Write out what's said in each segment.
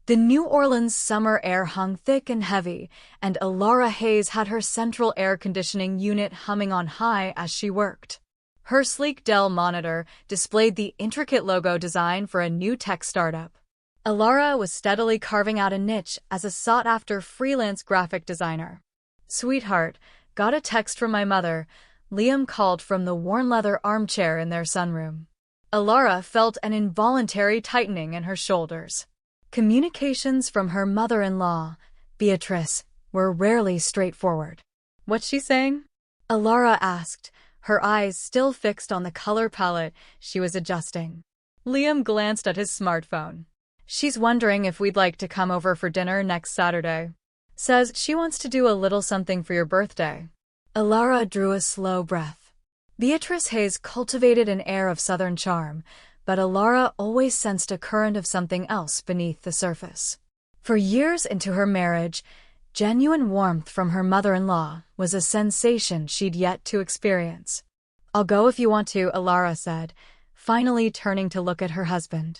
The New Orleans summer air hung thick and heavy, and Alara Hayes had her central air conditioning unit humming on high as she worked. Her sleek Dell monitor displayed the intricate logo design for a new tech startup. Alara was steadily carving out a niche as a sought-after freelance graphic designer. "Sweetheart, got a text from my mother," Liam called from the worn leather armchair in their sunroom. Alara felt an involuntary tightening in her shoulders. Communications from her mother-in-law, Beatrice, were rarely straightforward. "What's she saying?" Alara asked, her eyes still fixed on the color palette she was adjusting. Liam glanced at his smartphone. "She's wondering if we'd like to come over for dinner next Saturday. Says she wants to do a little something for your birthday." Alara drew a slow breath. Beatrice Hayes cultivated an air of southern charm, but Alara always sensed a current of something else beneath the surface. For years into her marriage, genuine warmth from her mother-in-law was a sensation she'd yet to experience. "I'll go if you want to," Alara said, finally turning to look at her husband.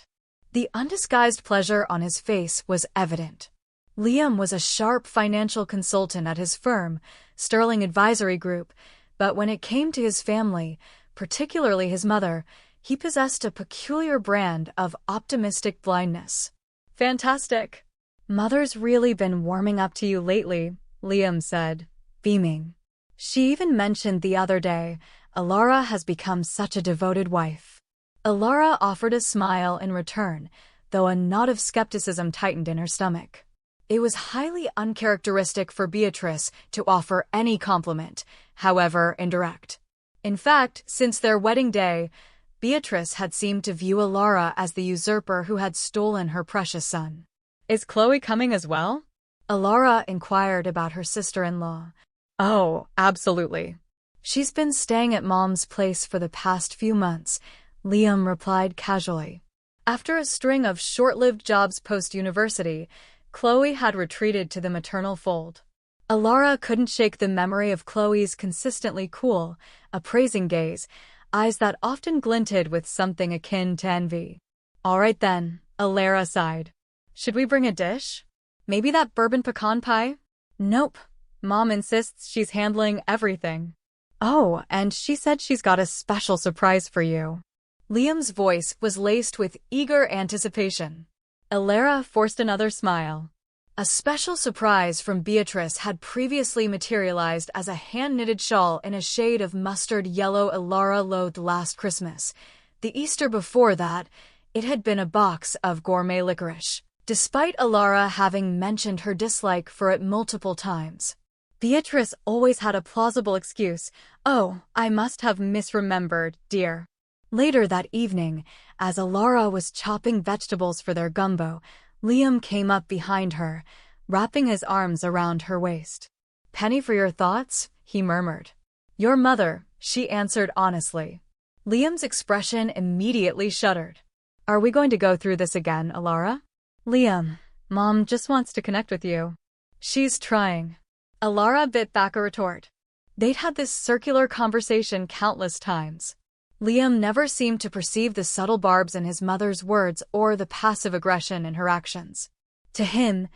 The undisguised pleasure on his face was evident. Liam was a sharp financial consultant at his firm, Sterling Advisory Group, but when it came to his family, particularly his mother, he possessed a peculiar brand of optimistic blindness. "Fantastic. Mother's really been warming up to you lately," Liam said, beaming. "She even mentioned the other day, Alara has become such a devoted wife." Alara offered a smile in return, though a knot of skepticism tightened in her stomach. It was highly uncharacteristic for Beatrice to offer any compliment, however indirect. In fact, since their wedding day, Beatrice had seemed to view Alara as the usurper who had stolen her precious son. "Is Chloe coming as well?" Alara inquired about her sister-in-law. "Oh, absolutely. She's been staying at Mom's place for the past few months," Liam replied casually. After a string of short-lived jobs post-university, Chloe had retreated to the maternal fold. Alara couldn't shake the memory of Chloe's consistently cool, appraising gaze, eyes that often glinted with something akin to envy. "All right then," Alara sighed. "Should we bring a dish? Maybe that bourbon pecan pie?" "Nope. Mom insists she's handling everything." "Oh, and she said she's got a special surprise for you." Liam's voice was laced with eager anticipation. Alara forced another smile. A special surprise from Beatrice had previously materialized as a hand-knitted shawl in a shade of mustard yellow Alara loathed last Christmas. The Easter before that, it had been a box of gourmet licorice, despite Alara having mentioned her dislike for it multiple times. Beatrice always had a plausible excuse. "Oh, I must have misremembered, dear." Later that evening, as Alara was chopping vegetables for their gumbo, Liam came up behind her, wrapping his arms around her waist. "Penny for your thoughts?" he murmured. "Your mother," she answered honestly. Liam's expression immediately shuddered. "Are we going to go through this again, Alara?" "Liam, Mom just wants to connect with you." "She's trying." Alara bit back a retort. They'd had this circular conversation countless times. Liam never seemed to perceive the subtle barbs in his mother's words or the passive aggression in her actions. To him,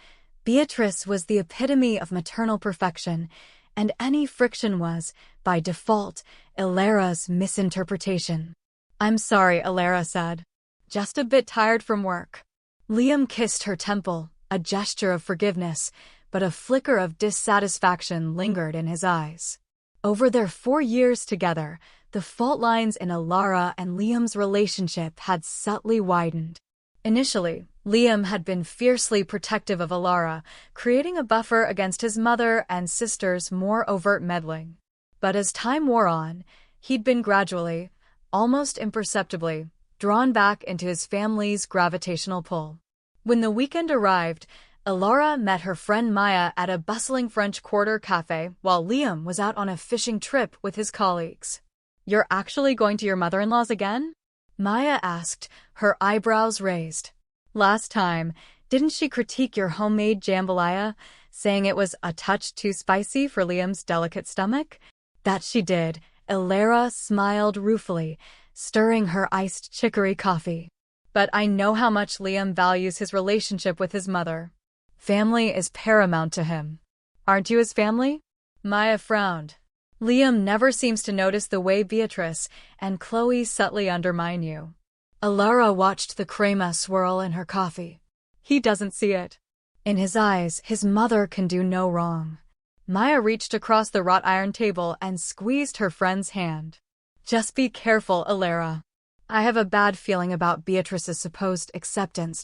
Beatrice was the epitome of maternal perfection, and any friction was, by default, Alara's misinterpretation. "I'm sorry," Alara said. "Just a bit tired from work." Liam kissed her temple, a gesture of forgiveness, but a flicker of dissatisfaction lingered in his eyes. Over their 4 years together, the fault lines in Alara and Liam's relationship had subtly widened. Initially, Liam had been fiercely protective of Alara, creating a buffer against his mother and sister's more overt meddling. But as time wore on, he'd been gradually, almost imperceptibly, drawn back into his family's gravitational pull. When the weekend arrived, Alara met her friend Maya at a bustling French Quarter cafe while Liam was out on a fishing trip with his colleagues. "You're actually going to your mother-in-law's again?" Maya asked, her eyebrows raised. "Last time, didn't she critique your homemade jambalaya, saying it was a touch too spicy for Liam's delicate stomach?" "That she did," Alara smiled ruefully, stirring her iced chicory coffee. but I know how much Liam values his relationship with his mother. Family is paramount to him. Aren't you his family? Maya frowned. Liam never seems to notice the way Beatrice and Chloe subtly undermine you. Alara watched the crema swirl in her coffee. He doesn't see it. In his eyes, his mother can do no wrong. Maya reached across the wrought iron table and squeezed her friend's hand. Just be careful, Alara. I have a bad feeling about Beatrice's supposed acceptance.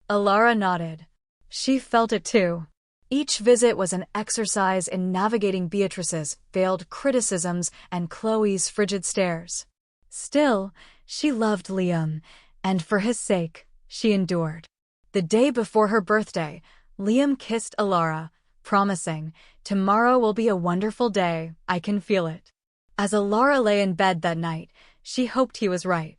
Alara nodded. She felt it too. Each visit was an exercise in navigating Beatrice's veiled criticisms and Chloe's frigid stares. Still, she loved Liam, and for his sake, she endured. The day before her birthday, Liam kissed Alara, promising, "Tomorrow will be a wonderful day, I can feel it." As Alara lay in bed that night, she hoped he was right.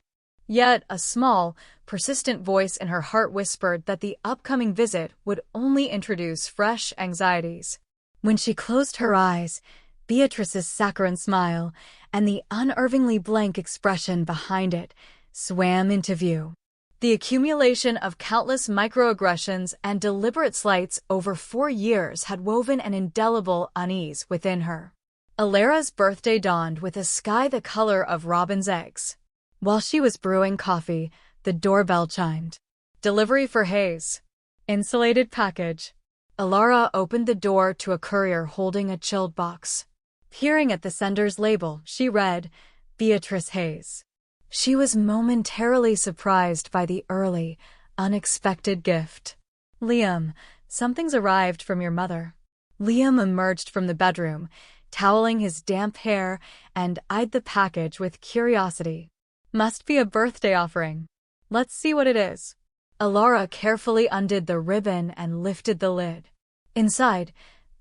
Yet a small, persistent voice in her heart whispered that the upcoming visit would only introduce fresh anxieties. When she closed her eyes, Beatrice's saccharine smile, and the unnervingly blank expression behind it, swam into view. The accumulation of countless microaggressions and deliberate slights over 4 years had woven an indelible unease within her. Alara's birthday dawned with a sky the color of robin's eggs. While she was brewing coffee, the doorbell chimed. Delivery for Hayes. Insulated package. Alara opened the door to a courier holding a chilled box. Peering at the sender's label, she read, Beatrice Hayes. She was momentarily surprised by the early, unexpected gift. Liam, something's arrived from your mother. Liam emerged from the bedroom, toweling his damp hair, and eyed the package with curiosity. Must be a birthday offering. Let's see what it is. Alara carefully undid the ribbon and lifted the lid. Inside,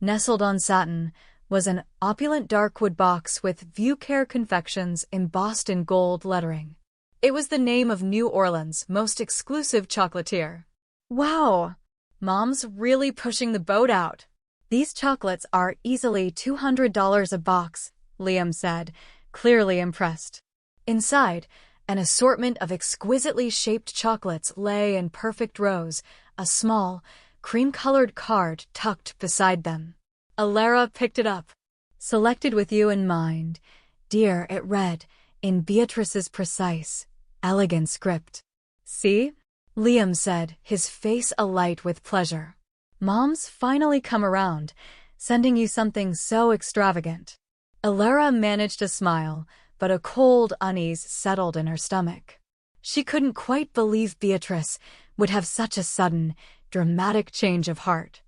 nestled on satin, was an opulent dark wood box with View Care Confections embossed in gold lettering. It was the name of New Orleans' most exclusive chocolatier. Wow! Mom's really pushing the boat out. These chocolates are easily $200 a box, Liam said, clearly impressed. Inside, an assortment of exquisitely shaped chocolates lay in perfect rows, a small, cream-colored card tucked beside them. Alara picked it up. Selected with you in mind, dear, it read, in Beatrice's precise, elegant script. See? Liam said, his face alight with pleasure. Mom's finally come around, sending you something so extravagant. Alara managed to smile, but a cold unease settled in her stomach. She couldn't quite believe Beatrice would have such a sudden, dramatic change of heart.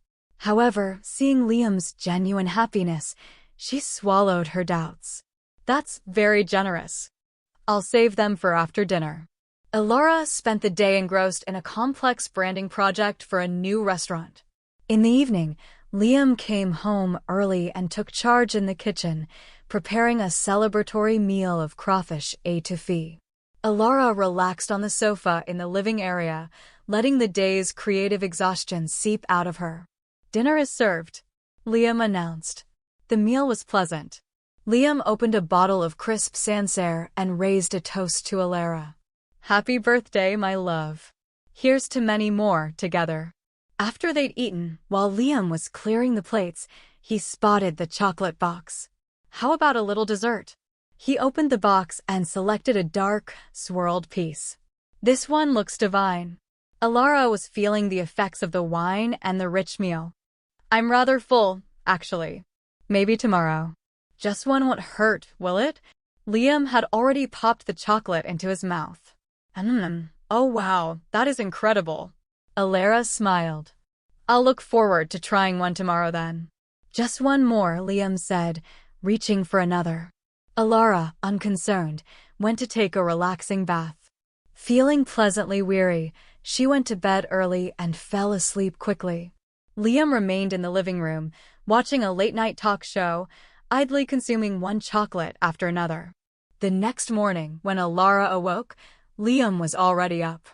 However, seeing Liam's genuine happiness, she swallowed her doubts. That's very generous. I'll save them for after dinner. Alara spent the day engrossed in a complex branding project for a new restaurant. In the evening, Liam came home early and took charge in the kitchen, preparing a celebratory meal of crawfish étouffée. Alara relaxed on the sofa in the living area, letting the day's creative exhaustion seep out of her. Dinner is served, Liam announced. The meal was pleasant. Liam opened a bottle of crisp Sancerre and raised a toast to Alara. Happy birthday, my love. Here's to many more together. After they'd eaten, while Liam was clearing the plates, he spotted the chocolate box. How about a little dessert? He opened the box and selected a dark, swirled piece. This one looks divine. Alara was feeling the effects of the wine and the rich meal. I'm rather full, actually. Maybe tomorrow. Just one won't hurt, will it? Liam had already popped the chocolate into his mouth. Oh wow, that is incredible. Alara smiled. I'll look forward to trying one tomorrow then. Just one more, Liam said, reaching for another. Alara, unconcerned, went to take a relaxing bath. Feeling pleasantly weary, she went to bed early and fell asleep quickly. Liam remained in the living room, watching a late-night talk show, idly consuming one chocolate after another. The next morning, when Alara awoke, Liam was already up.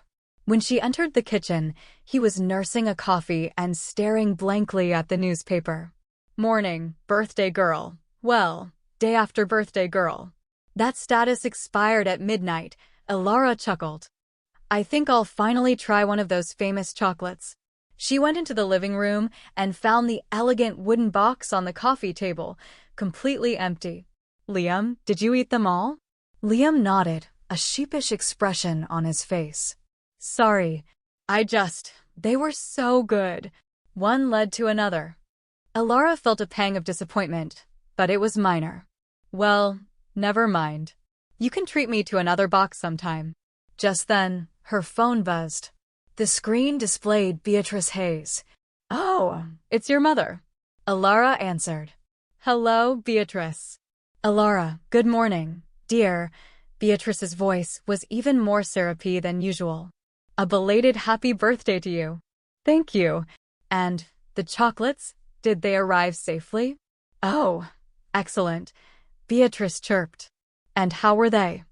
When she entered the kitchen, he was nursing a coffee and staring blankly at the newspaper. Morning, birthday girl. Well, day after birthday girl. That status expired at midnight, Alara chuckled. I think I'll finally try one of those famous chocolates. She went into the living room and found the elegant wooden box on the coffee table, completely empty. Liam, did you eat them all? Liam nodded, a sheepish expression on his face. Sorry. They were so good. One led to another. Alara felt a pang of disappointment, but it was minor. Well, never mind. You can treat me to another box sometime. Just then, her phone buzzed. The screen displayed Beatrice Hayes. Oh, it's your mother. Alara answered. Hello, Beatrice. Alara, good morning, dear. Beatrice's voice was even more syrupy than usual. A belated happy birthday to you. Thank you. And the chocolates, did they arrive safely? Oh, excellent. Beatrice chirped. And how were they?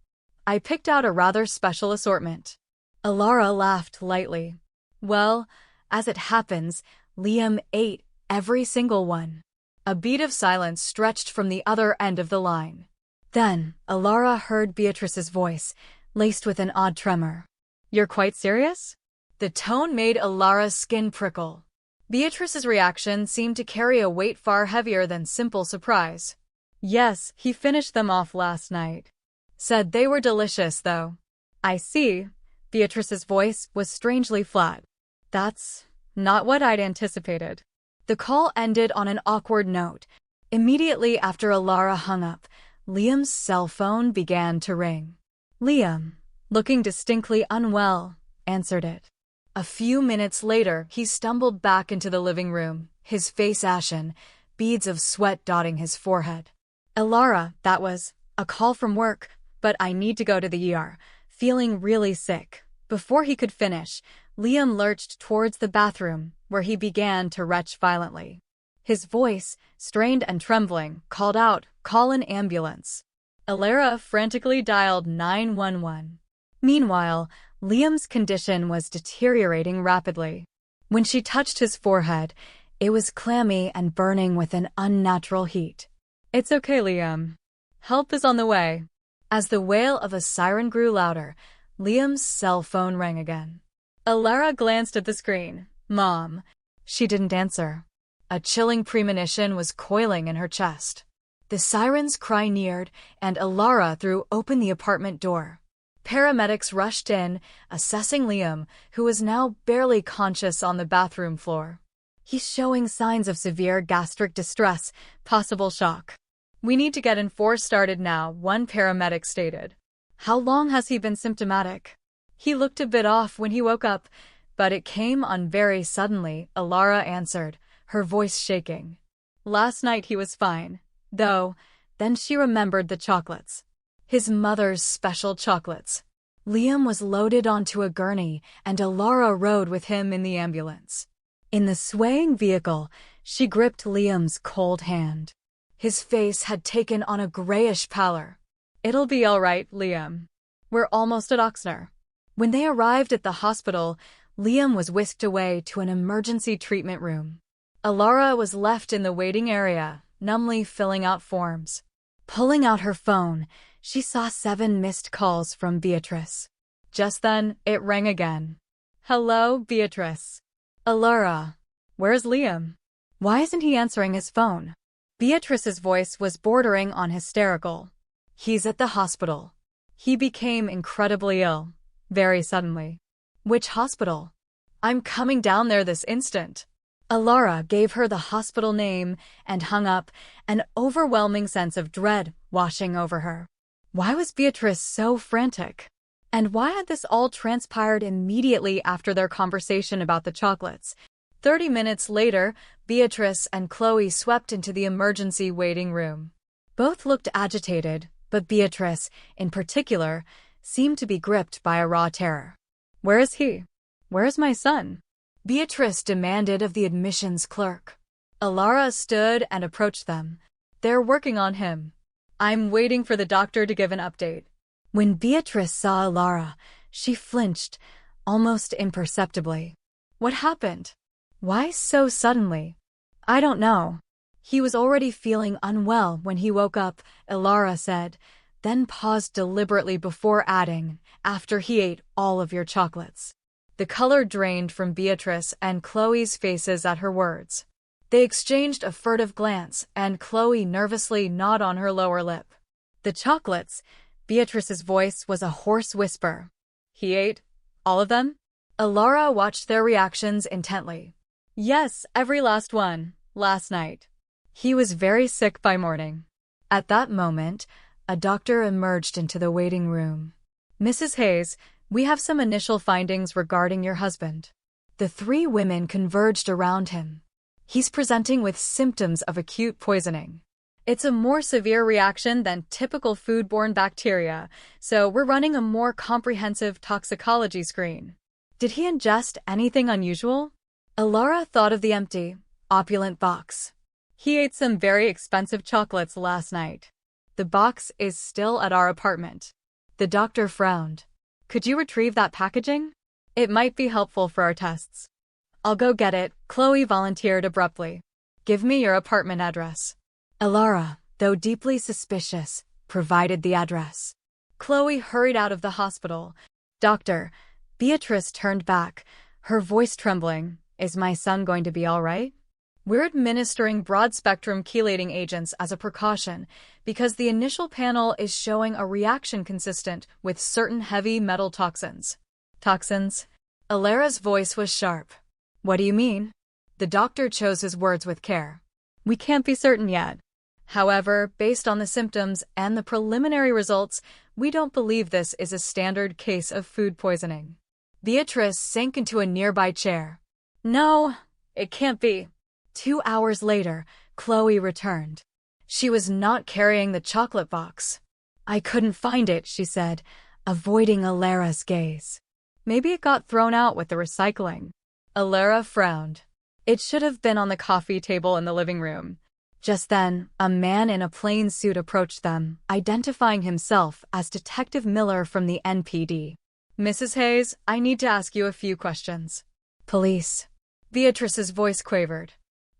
I picked out a rather special assortment. Alara laughed lightly. Well, as it happens, Liam ate every single one. A beat of silence stretched from the other end of the line. Then, Alara heard Beatrice's voice, laced with an odd tremor. You're quite serious? The tone made Alara's skin prickle. Beatrice's reaction seemed to carry a weight far heavier than simple surprise. Yes, he finished them off last night. Said they were delicious, though. I see. Beatrice's voice was strangely flat. That's not what I'd anticipated. The call ended on an awkward note. Immediately after Alara hung up, Liam's cell phone began to ring. Liam, looking distinctly unwell, answered it. A few minutes later, he stumbled back into the living room, his face ashen, beads of sweat dotting his forehead. Alara, that was a call from work, but I need to go to the ER, feeling really sick. Before he could finish, Liam lurched towards the bathroom, where he began to retch violently. His voice, strained and trembling, called out, "Call an ambulance." Alara frantically dialed 911. Meanwhile, Liam's condition was deteriorating rapidly. When she touched his forehead, it was clammy and burning with an unnatural heat. It's okay, Liam. Help is on the way. As the wail of a siren grew louder, Liam's cell phone rang again. Alara glanced at the screen. Mom. She didn't answer. A chilling premonition was coiling in her chest. The siren's cry neared, and Alara threw open the apartment door. Paramedics rushed in, assessing Liam, who was now barely conscious on the bathroom floor. He's showing signs of severe gastric distress, possible shock. We need to get N4 started now, one paramedic stated. How long has he been symptomatic? He looked a bit off when he woke up, but it came on very suddenly, Alara answered, her voice shaking. Last night he was fine, though. Then she remembered the chocolates. His mother's special chocolates. Liam was loaded onto a gurney, and Alara rode with him in the ambulance. In the swaying vehicle, she gripped Liam's cold hand. His face had taken on a grayish pallor. It'll be all right, Liam. We're almost at Oxnard. When they arrived at the hospital, Liam was whisked away to an emergency treatment room. Alara was left in the waiting area, numbly filling out forms. Pulling out her phone, she saw 7 missed calls from Beatrice. Just then, it rang again. Hello, Beatrice. Alara. Where's Liam? Why isn't he answering his phone? Beatrice's voice was bordering on hysterical. He's at the hospital. He became incredibly ill, very suddenly. Which hospital? I'm coming down there this instant. Alara gave her the hospital name and hung up, an overwhelming sense of dread washing over her. Why was Beatrice so frantic? And why had this all transpired immediately after their conversation about the chocolates? 30 minutes later, Beatrice and Chloe swept into the emergency waiting room. Both looked agitated, but Beatrice, in particular, seemed to be gripped by a raw terror. Where is he? Where is my son? Beatrice demanded of the admissions clerk. Alara stood and approached them. They're working on him. I'm waiting for the doctor to give an update. When Beatrice saw Alara, she flinched, almost imperceptibly. What happened? Why so suddenly? I don't know. He was already feeling unwell when he woke up, Alara said. then paused deliberately before adding, "After he ate all of your chocolates." The color drained from Beatrice and Chloe's faces at her words. They exchanged a furtive glance, and Chloe nervously gnawed on her lower lip. "The chocolates?" Beatrice's voice was a hoarse whisper. "He ate all of them?" Alara watched their reactions intently. "Yes, every last one, last night. He was very sick by morning." At that moment, a doctor emerged into the waiting room. "Mrs. Hayes, we have some initial findings regarding your husband." The three women converged around him. "He's presenting with symptoms of acute poisoning. It's a more severe reaction than typical foodborne bacteria, so we're running a more comprehensive toxicology screen." "Did he ingest anything unusual?" Alara thought of the empty, opulent box. "He ate some very expensive chocolates last night. The box is still at our apartment." The doctor frowned. "Could you retrieve that packaging? It might be helpful for our tests." "I'll go get it," Chloe volunteered abruptly. "Give me your apartment address." Alara, though deeply suspicious, provided the address. Chloe hurried out of the hospital. "Doctor," Beatrice turned back, her voice trembling, "is my son going to be all right?" "We're administering broad-spectrum chelating agents as a precaution because the initial panel is showing a reaction consistent with certain heavy metal toxins." "Toxins?" Alara's voice was sharp. "What do you mean?" The doctor chose his words with care. "We can't be certain yet. However, based on the symptoms and the preliminary results, we don't believe this is a standard case of food poisoning." Beatrice sank into a nearby chair. "No, it can't be." 2 hours later, Chloe returned. She was not carrying the chocolate box. "I couldn't find it," she said, avoiding Alara's gaze. "Maybe it got thrown out with the recycling." Alara frowned. "It should have been on the coffee table in the living room." Just then, a man in a plain suit approached them, identifying himself as Detective Miller from the NPD. "Mrs. Hayes, I need to ask you a few questions." "Police." Beatrice's voice quavered.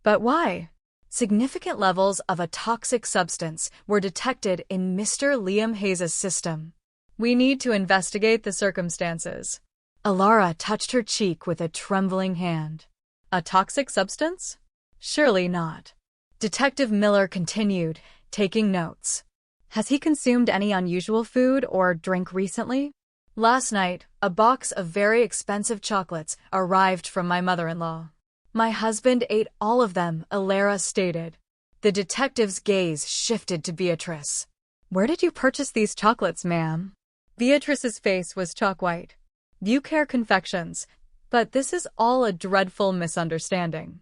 "But why?" Significant levels of a toxic substance were detected in Mr. Liam Hayes' system. "We need to investigate the circumstances." Alara touched her cheek with a trembling hand. "A toxic substance? Surely not." Detective Miller continued, taking notes. "Has he consumed any unusual food or drink recently?" "Last night, a box of very expensive chocolates arrived from my mother-in-law. My husband ate all of them," Alara stated. The detective's gaze shifted to Beatrice. "Where did you purchase these chocolates, ma'am?" Beatrice's face was chalk white. "Bucare Confections, but this is all a dreadful misunderstanding.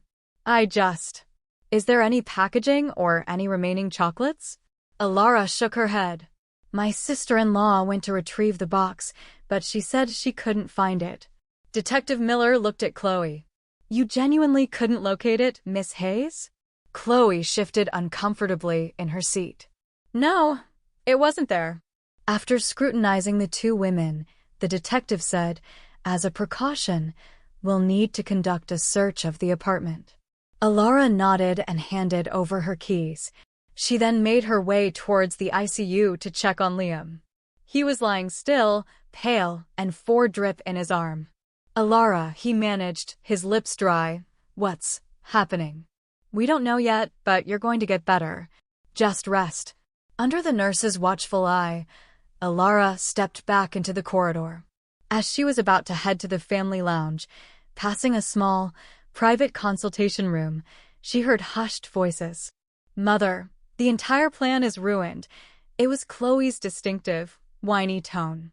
Is there any packaging or any remaining chocolates?" Alara shook her head. "My sister-in-law went to retrieve the box, but she said she couldn't find it." Detective Miller looked at Chloe. "You genuinely couldn't locate it, Miss Hayes?" Chloe shifted uncomfortably in her seat. "No, it wasn't there." After scrutinizing the two women, the detective said, "As a precaution, we'll need to conduct a search of the apartment." Alara nodded and handed over her keys. She then made her way towards the ICU to check on Liam. He was lying still, pale, and 4 drip in his arm. "Alara," he managed, his lips dry. "What's happening?" "We don't know yet, but you're going to get better. Just rest." Under the nurse's watchful eye, Alara stepped back into the corridor. As she was about to head to the family lounge, passing a small, private consultation room, she heard hushed voices. "Mother, the entire plan is ruined." It was Chloe's distinctive, whiny tone.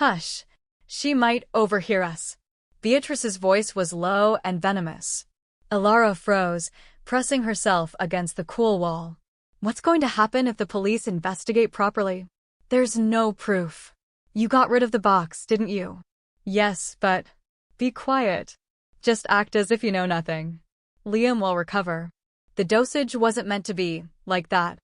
"Hush. She might overhear us." Beatrice's voice was low and venomous. Alara froze, pressing herself against the cool wall. "What's going to happen if the police investigate properly?" "There's no proof." "You got rid of the box, didn't you?" "Yes, but..." "Be quiet. Just act as if you know nothing. Liam will recover." The dosage wasn't meant to be like that.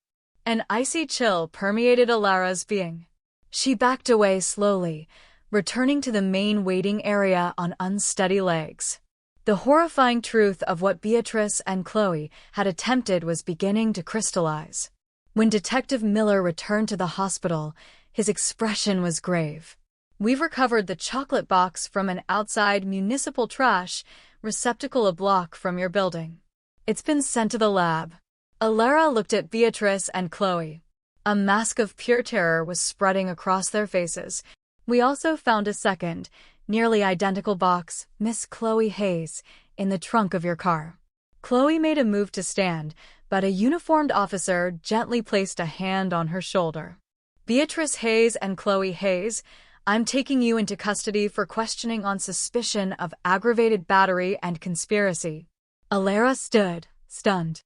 An icy chill permeated Alara's being. She backed away slowly, returning to the main waiting area on unsteady legs. The horrifying truth of what Beatrice and Chloe had attempted was beginning to crystallize. When Detective Miller returned to the hospital, his expression was grave. "We've recovered the chocolate box from an outside municipal trash receptacle a block from your building. It's been sent to the lab." Alara looked at Beatrice and Chloe. A mask of pure terror was spreading across their faces. "We also found a second, nearly identical box, Miss Chloe Hayes, in the trunk of your car." Chloe made a move to stand, but a uniformed officer gently placed a hand on her shoulder. "Beatrice Hayes and Chloe Hayes, I'm taking you into custody for questioning on suspicion of aggravated battery and conspiracy." Alara stood, stunned.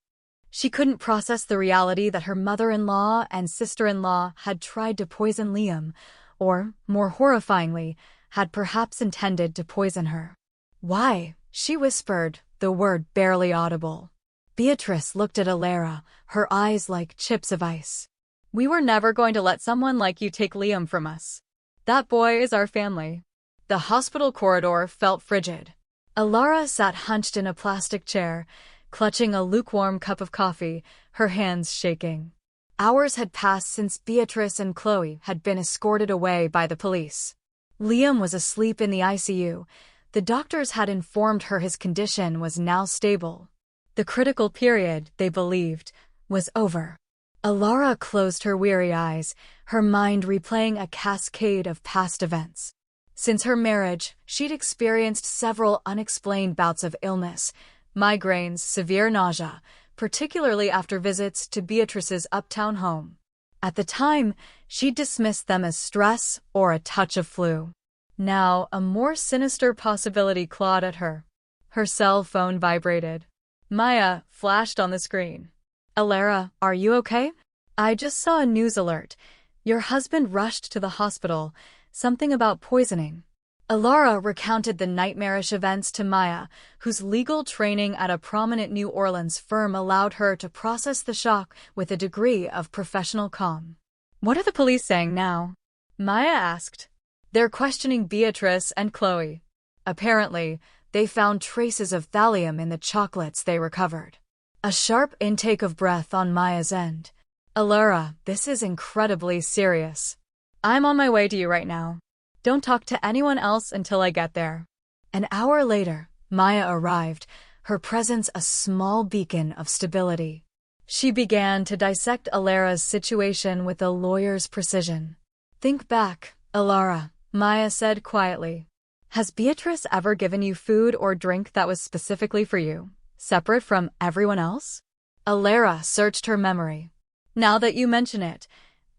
She couldn't process the reality that her mother-in-law and sister-in-law had tried to poison Liam, or, more horrifyingly, had perhaps intended to poison her. "Why?" she whispered, the word barely audible. Beatrice looked at Alara, her eyes like chips of ice. "We were never going to let someone like you take Liam from us. That boy is our family." The hospital corridor felt frigid. Alara sat hunched in a plastic chair, clutching a lukewarm cup of coffee, her hands shaking. Hours had passed since Beatrice and Chloe had been escorted away by the police. Liam was asleep in the ICU. The doctors had informed her his condition was now stable. The critical period, they believed, was over. Alara closed her weary eyes, her mind replaying a cascade of past events. Since her marriage, she'd experienced several unexplained bouts of illness, migraines, severe nausea, particularly after visits to Beatrice's uptown home. At the time, she dismissed them as stress or a touch of flu. Now, a more sinister possibility clawed at her. Her cell phone vibrated. Maya flashed on the screen. "Alara, are you okay? I just saw a news alert. Your husband rushed to the hospital. Something about poisoning." Alara recounted the nightmarish events to Maya, whose legal training at a prominent New Orleans firm allowed her to process the shock with a degree of professional calm. "What are the police saying now?" Maya asked. "They're questioning Beatrice and Chloe. Apparently, they found traces of thallium in the chocolates they recovered." A sharp intake of breath on Maya's end. "Alara, this is incredibly serious. I'm on my way to you right now. Don't talk to anyone else until I get there." An hour later, Maya arrived, her presence a small beacon of stability. She began to dissect Alara's situation with a lawyer's precision. "Think back, Alara," Maya said quietly. "Has Beatrice ever given you food or drink that was specifically for you, separate from everyone else?" Alara searched her memory. "Now that you mention it,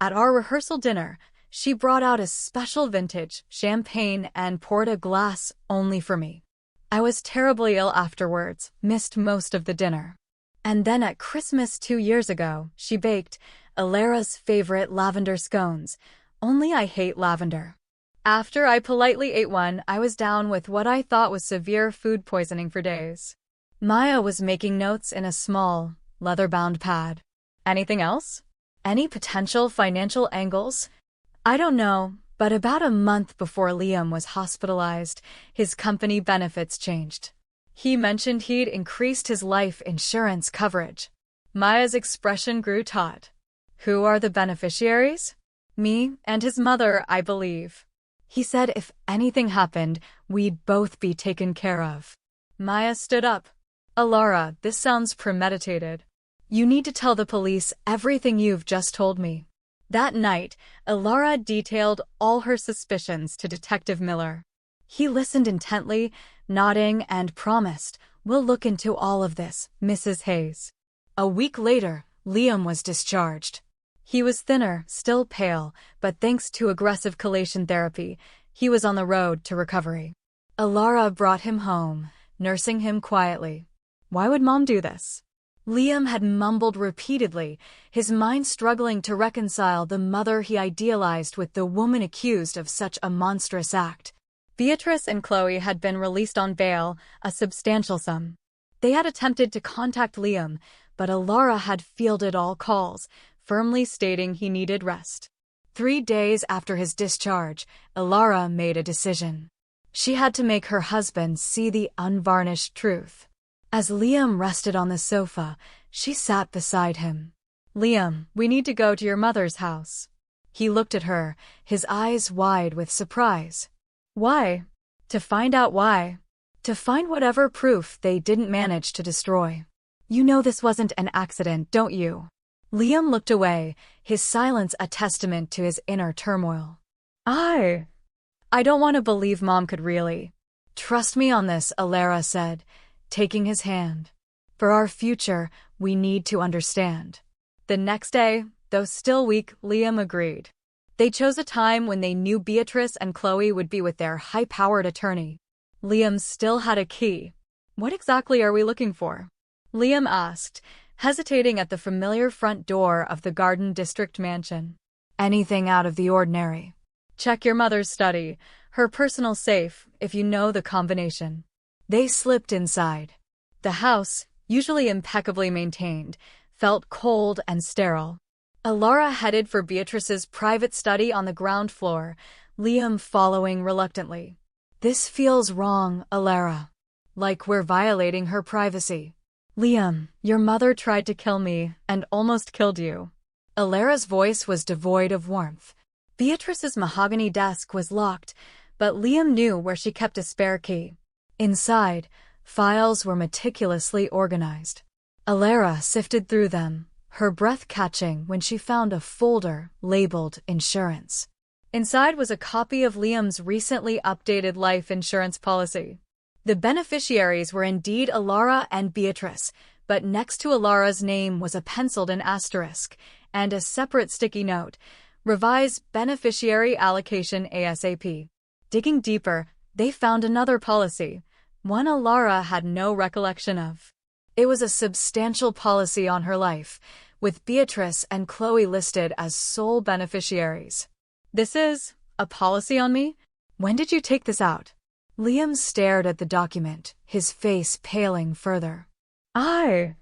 at our rehearsal dinner, she brought out a special vintage champagne and poured a glass only for me. I was terribly ill afterwards, missed most of the dinner. And then at Christmas 2 years ago, she baked Alara's favorite lavender scones, only I hate lavender. After I politely ate one, I was down with what I thought was severe food poisoning for days." Maya was making notes in a small, leather-bound pad. "Anything else? Any potential financial angles?" "I don't know, but about a month before Liam was hospitalized, his company benefits changed. He mentioned he'd increased his life insurance coverage." Maya's expression grew taut. "Who are the beneficiaries?" "Me and his mother, I believe. He said if anything happened, we'd both be taken care of." Maya stood up. "Alara, this sounds premeditated. You need to tell the police everything you've just told me." That night, Alara detailed all her suspicions to Detective Miller. He listened intently, nodding, and promised, "We'll look into all of this, Mrs. Hayes." A week later, Liam was discharged. He was thinner, still pale, but thanks to aggressive chelation therapy, he was on the road to recovery. Alara brought him home, nursing him quietly. Why would Mom do this? Liam had mumbled repeatedly, his mind struggling to reconcile the mother he idealized with the woman accused of such a monstrous act. Beatrice and Chloe had been released on bail, a substantial sum. They had attempted to contact Liam, but Alara had fielded all calls, firmly stating he needed rest. 3 days after his discharge, Alara made a decision. She had to make her husband see the unvarnished truth. As Liam rested on the sofa, she sat beside him. Liam, we need to go to your mother's house. He looked at her, his eyes wide with surprise. Why? To find out why. To find whatever proof they didn't manage to destroy. You know this wasn't an accident, don't you? Liam looked away, his silence a testament to his inner turmoil. I don't want to believe Mom could really. Trust me on this, Alara said, taking his hand. For our future, we need to understand. The next day, though still weak, Liam agreed. They chose a time when they knew Beatrice and Chloe would be with their high-powered attorney. Liam still had a key. What exactly are we looking for? Liam asked, hesitating at the familiar front door of the Garden District mansion. Anything out of the ordinary. Check your mother's study, her personal safe, if you know the combination. They slipped inside. The house, usually impeccably maintained, felt cold and sterile. Alara headed for Beatrice's private study on the ground floor, Liam following reluctantly. This feels wrong, Alara. Like we're violating her privacy. Liam, your mother tried to kill me and almost killed you. Alara's voice was devoid of warmth. Beatrice's mahogany desk was locked, but Liam knew where she kept a spare key. Inside, files were meticulously organized. Alara sifted through them, her breath catching when she found a folder labeled Insurance. Inside was a copy of Liam's recently updated life insurance policy. The beneficiaries were indeed Alara and Beatrice, but next to Alara's name was a penciled-in asterisk, and a separate sticky note, Revise Beneficiary Allocation ASAP. Digging deeper, they found another policy, one Alara had no recollection of. It was a substantial policy on her life, with Beatrice and Chloe listed as sole beneficiaries. This is a policy on me? When did you take this out? Liam stared at the document, his face paling further. I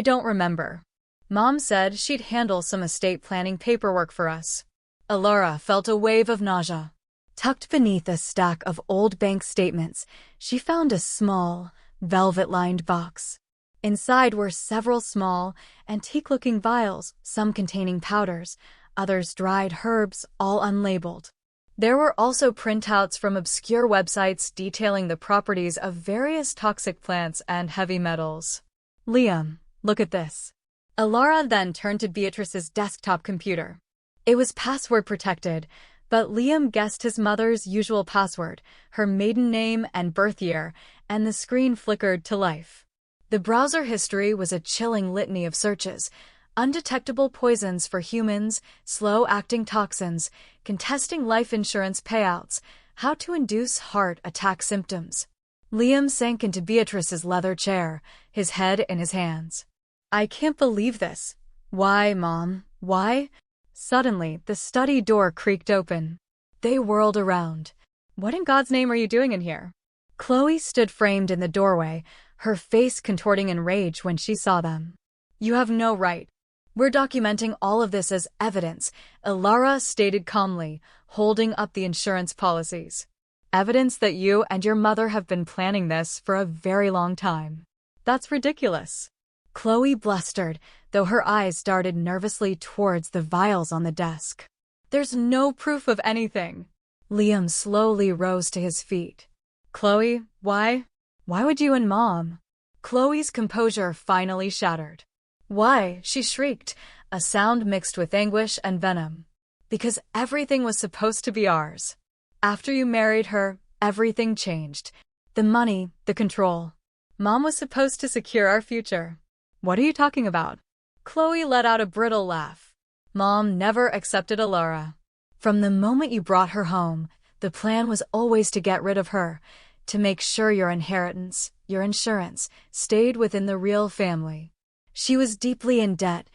don't remember. Mom said she'd handle some estate planning paperwork for us. Alara felt a wave of nausea. Tucked beneath a stack of old bank statements, she found a small, velvet-lined box. Inside were several small, antique-looking vials, some containing powders, others dried herbs, all unlabeled. There were also printouts from obscure websites detailing the properties of various toxic plants and heavy metals. Liam, look at this. Alara then turned to Beatrice's desktop computer. It was password protected, but Liam guessed his mother's usual password, her maiden name and birth year, and the screen flickered to life. The browser history was a chilling litany of searches. Undetectable poisons for humans, slow-acting toxins, contesting life insurance payouts, how to induce heart attack symptoms. Liam sank into Beatrice's leather chair, his head in his hands. I can't believe this. Why, Mom? Why? Suddenly, the study door creaked open. They whirled around. What in God's name are you doing in here? Chloe stood framed in the doorway, her face contorting in rage when she saw them. You have no right. We're documenting all of this as evidence, Alara stated calmly, holding up the insurance policies. Evidence that you and your mother have been planning this for a very long time. That's ridiculous. Chloe blustered, though her eyes darted nervously towards the vials on the desk. There's no proof of anything. Liam slowly rose to his feet. Chloe, why? Why would you and Mom? Chloe's composure finally shattered. Why? She shrieked, a sound mixed with anguish and venom. Because everything was supposed to be ours. After you married her, everything changed. The money, the control. Mom was supposed to secure our future. What are you talking about? Chloe let out a brittle laugh. Mom never accepted Alara. From the moment you brought her home, the plan was always to get rid of her, to make sure your inheritance, your insurance, stayed within the real family. She was deeply in debt,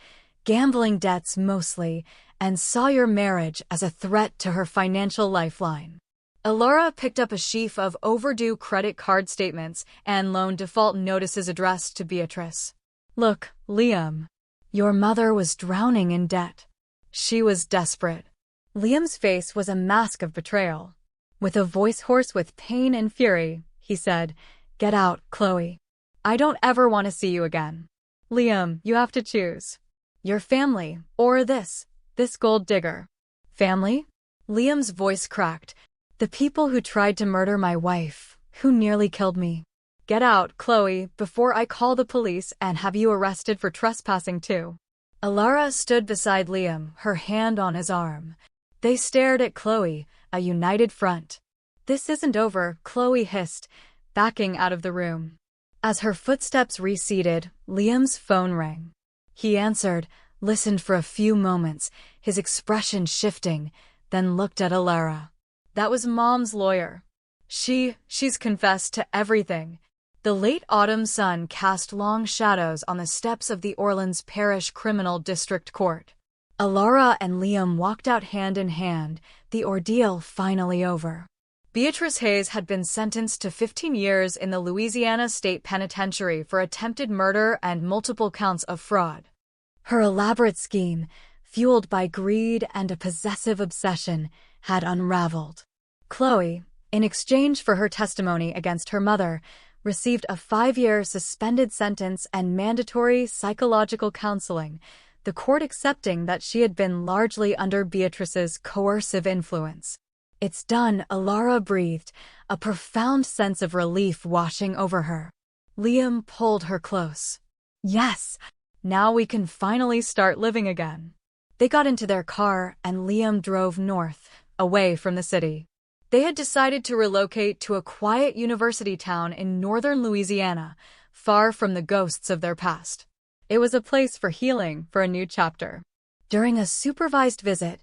gambling debts mostly, and saw your marriage as a threat to her financial lifeline. Alara picked up a sheaf of overdue credit card statements and loan default notices addressed to Beatrice. Look, Liam. Your mother was drowning in debt. She was desperate. Liam's face was a mask of betrayal. With a voice hoarse with pain and fury, he said, Get out, Chloe. I don't ever want to see you again. Liam, you have to choose. Your family, or this gold digger. Family? Liam's voice cracked. The people who tried to murder my wife, who nearly killed me. Get out, Chloe, before I call the police and have you arrested for trespassing too. Alara stood beside Liam, her hand on his arm. They stared at Chloe, a united front. This isn't over, Chloe hissed, backing out of the room. As her footsteps receded, Liam's phone rang. He answered, listened for a few moments, his expression shifting, then looked at Alara. That was Mom's lawyer. She's confessed to everything. The late autumn sun cast long shadows on the steps of the Orleans Parish Criminal District Court. Alara and Liam walked out hand in hand, the ordeal finally over. Beatrice Hayes had been sentenced to 15 years in the Louisiana State Penitentiary for attempted murder and multiple counts of fraud. Her elaborate scheme, fueled by greed and a possessive obsession, had unraveled. Chloe, in exchange for her testimony against her mother, received a 5-year suspended sentence and mandatory psychological counseling, the court accepting that she had been largely under Beatrice's coercive influence. It's done, Alara breathed, a profound sense of relief washing over her. Liam pulled her close. Yes, now we can finally start living again. They got into their car and Liam drove north, away from the city. They had decided to relocate to a quiet university town in northern Louisiana, far from the ghosts of their past. It was a place for healing, for a new chapter. During a supervised visit,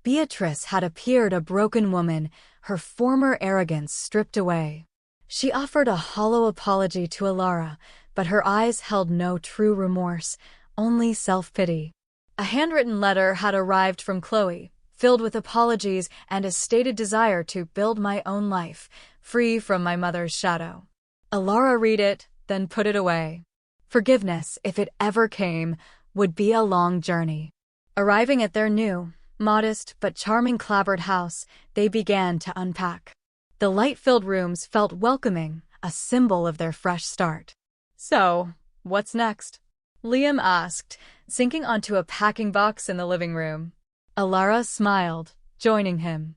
Beatrice had appeared a broken woman, her former arrogance stripped away. She offered a hollow apology to Alara, but her eyes held no true remorse, only self-pity. A handwritten letter had arrived from Chloe, filled with apologies and a stated desire to build my own life, free from my mother's shadow. Alara read it, then put it away. Forgiveness, if it ever came, would be a long journey. Arriving at their new, modest but charming clapboard house, they began to unpack. The light-filled rooms felt welcoming, a symbol of their fresh start. So, what's next? Liam asked, sinking onto a packing box in the living room. Alara smiled, joining him.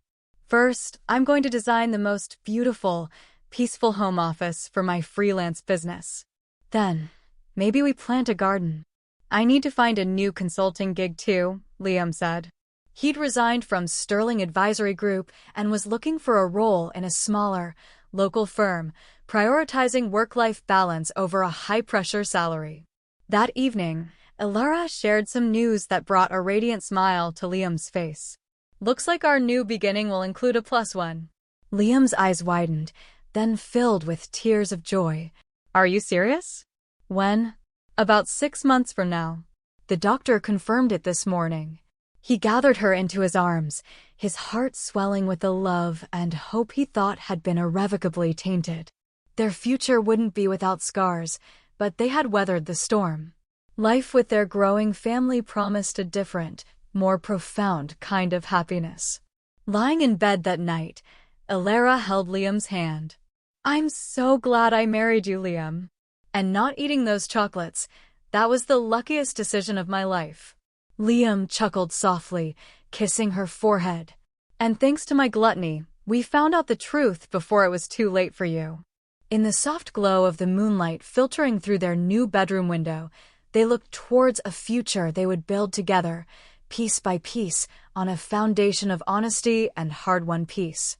First, I'm going to design the most beautiful, peaceful home office for my freelance business. Then, maybe we plant a garden. I need to find a new consulting gig too, Liam said. He'd resigned from Sterling Advisory Group and was looking for a role in a smaller, local firm, prioritizing work-life balance over a high-pressure salary. That evening, Alara shared some news that brought a radiant smile to Liam's face. Looks like our new beginning will include a +1. Liam's eyes widened, then filled with tears of joy. Are you serious? When? About 6 months from now. The doctor confirmed it this morning. He gathered her into his arms, his heart swelling with the love and hope he thought had been irrevocably tainted. Their future wouldn't be without scars, but they had weathered the storm. Life with their growing family promised a different, more profound kind of happiness. Lying in bed that night, Alara held Liam's hand. I'm so glad I married you, Liam. And not eating those chocolates, that was the luckiest decision of my life. Liam chuckled softly, kissing her forehead. And thanks to my gluttony, we found out the truth before it was too late for you. In the soft glow of the moonlight filtering through their new bedroom window, they looked towards a future they would build together, piece by piece, on a foundation of honesty and hard-won peace.